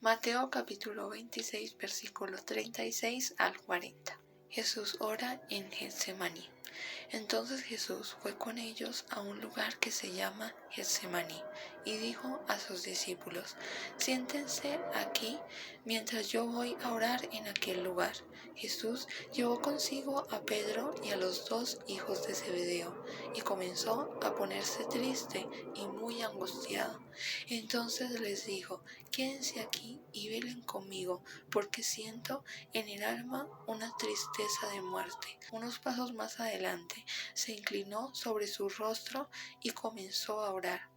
Mateo capítulo 26, versículo 36 al 40. Jesús ora en Getsemaní. Entonces Jesús fue con ellos a un lugar que se llama Getsemaní y dijo a sus discípulos: siéntense aquí mientras yo voy a orar en aquel lugar. Jesús llevó consigo a Pedro y a los dos hijos de Zebedeo y comenzó a ponerse triste y muy angustiado. Entonces les dijo: quédense aquí y velen conmigo, porque siento en el alma una tristeza de muerte. Unos pasos más adelante se inclinó sobre su rostro y comenzó a orar,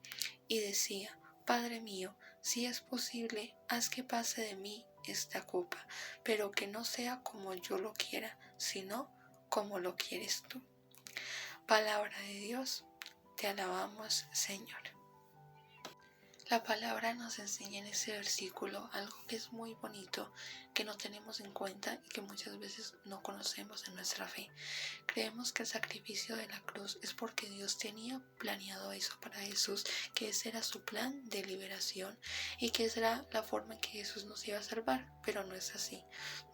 y decía: Padre mío, si es posible, haz que pase de mí esta copa, pero que no sea como yo lo quiera, sino como lo quieres tú. Palabra de Dios, te alabamos, Señor. La palabra nos enseña en ese versículo algo que es muy bonito, que no tenemos en cuenta y que muchas veces no conocemos en nuestra fe. Creemos que el sacrificio de la cruz es porque Dios tenía planeado eso para Jesús, que ese era su plan de liberación y que esa era la forma en que Jesús nos iba a salvar, pero no es así.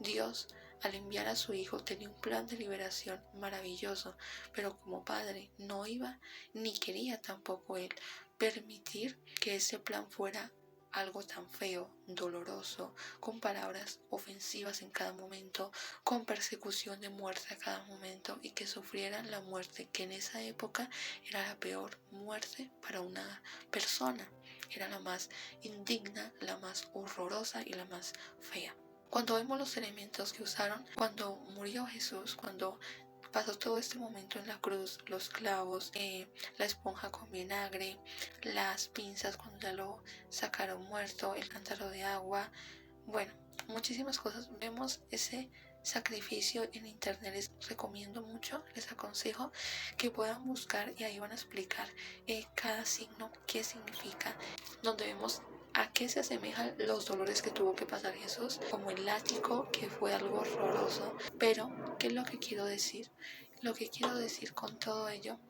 Dios, al enviar a su Hijo, tenía un plan de liberación maravilloso, pero como Padre no iba ni quería tampoco Él permitir que ese plan fuera algo tan feo, doloroso, con palabras ofensivas en cada momento, con persecución de muerte a cada momento, y que sufrieran la muerte que en esa época era la peor muerte para una persona, era la más indigna, la más horrorosa y la más fea. Cuando vemos los elementos que usaron cuando murió Jesús, cuando pasó todo este momento en la cruz, los clavos, la esponja con vinagre, las pinzas cuando ya lo sacaron muerto, el cántaro de agua, bueno, muchísimas cosas. Vemos ese sacrificio en internet. Les recomiendo mucho, les aconsejo que puedan buscar y ahí van a explicar cada signo, qué significa, donde vemos a qué se asemejan los dolores que tuvo que pasar Jesús, como el látigo, que fue algo horroroso. Pero, ¿qué es lo que quiero decir? Lo que quiero decir con todo ello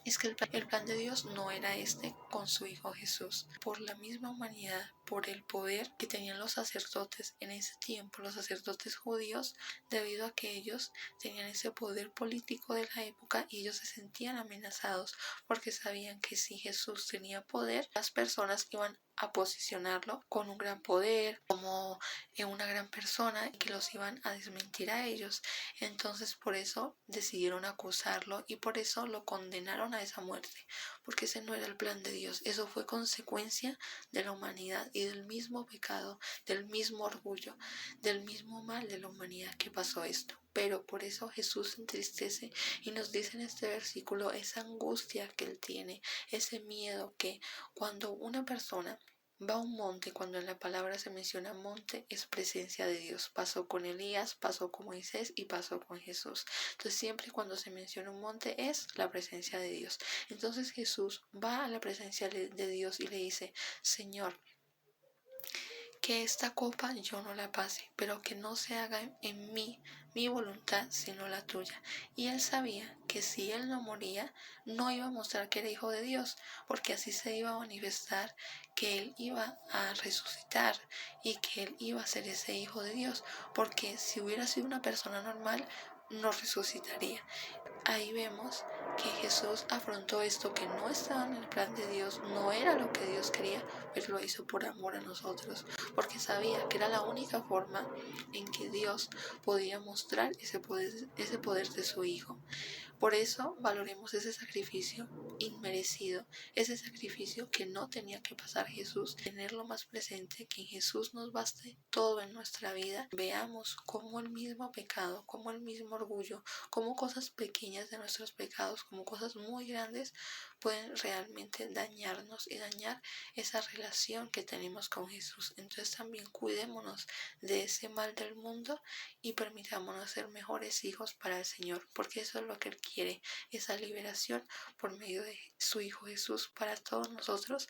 es que el plan de Dios no era este con su Hijo Jesús. Por la misma humanidad, por el poder que tenían los sacerdotes en ese tiempo, los sacerdotes judíos, debido a que ellos tenían ese poder político de la época y ellos se sentían amenazados porque sabían que si Jesús tenía poder, las personas iban a posicionarlo con un gran poder, como una gran persona, que los iban a desmentir a ellos. Entonces por eso decidieron acusarlo y por eso lo condenaron a esa muerte, porque ese no era el plan de Dios. Eso fue consecuencia de la humanidad y del mismo pecado, del mismo orgullo, del mismo mal de la humanidad que pasó esto. Pero por eso Jesús se entristece y nos dice en este versículo esa angustia que él tiene, ese miedo que cuando una persona va a un monte, cuando en la palabra se menciona monte, es presencia de Dios. Pasó con Elías, pasó con Moisés y pasó con Jesús. Entonces siempre cuando se menciona un monte es la presencia de Dios. Entonces Jesús va a la presencia de Dios y le dice: Señor, que esta copa yo no la pase, pero que no se haga en mí mi voluntad, sino la tuya. Y él sabía que si él no moría, no iba a mostrar que era hijo de Dios, porque así se iba a manifestar que él iba a resucitar y que él iba a ser ese hijo de Dios, porque si hubiera sido una persona normal, no resucitaría. Ahí vemos que Jesús afrontó esto que no estaba en el plan de Dios, no era lo que Dios quería, pero lo hizo por amor a nosotros, porque sabía que era la única forma en que Dios podía mostrar ese poder de su Hijo. Por eso valoremos ese sacrificio inmerecido, ese sacrificio que no tenía que pasar Jesús, tenerlo más presente, que en Jesús nos baste todo en nuestra vida. Veamos cómo el mismo pecado, cómo el mismo orgullo, cómo cosas pequeñas de nuestros pecados, como cosas muy grandes, pueden realmente dañarnos y dañar esa relación que tenemos con Jesús. Entonces también cuidémonos de ese mal del mundo y permitámonos ser mejores hijos para el Señor, porque eso es lo que Él quiere, esa liberación por medio de su Hijo Jesús para todos nosotros.